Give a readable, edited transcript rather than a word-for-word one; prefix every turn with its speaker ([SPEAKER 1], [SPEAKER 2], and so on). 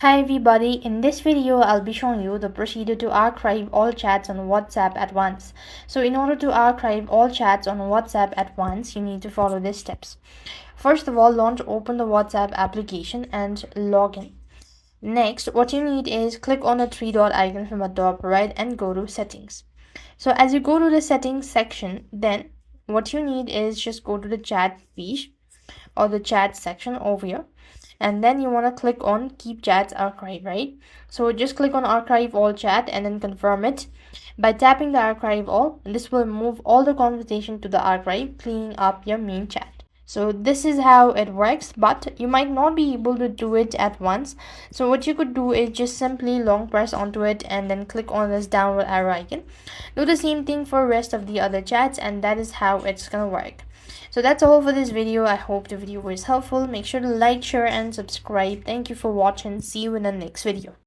[SPEAKER 1] Hi everybody, in this video I'll be showing you the procedure to archive all chats on WhatsApp at once. So in order to archive all chats on WhatsApp at once, you need to follow these steps. First of all, open the WhatsApp application and log in. Next, what you need is click on the three dot icon from the top right and go to settings. So as you go to the settings section, then what you need is just go to the chat page or the chat section over here, and then you want to click on keep chats archive, right? So just click on archive all chat and then confirm it by tapping the archive all. This will move all the conversation to the archive, cleaning up your main chat. So this is how it works, but you might not be able to do it at once. So what you could do is just simply long press onto it and then click on this downward arrow icon. Do the same thing for rest of the other chats, and that is how it's gonna work. So that's all for this video. I hope the video was helpful. Make sure to like, share and subscribe. Thank you for watching. See you in the next video.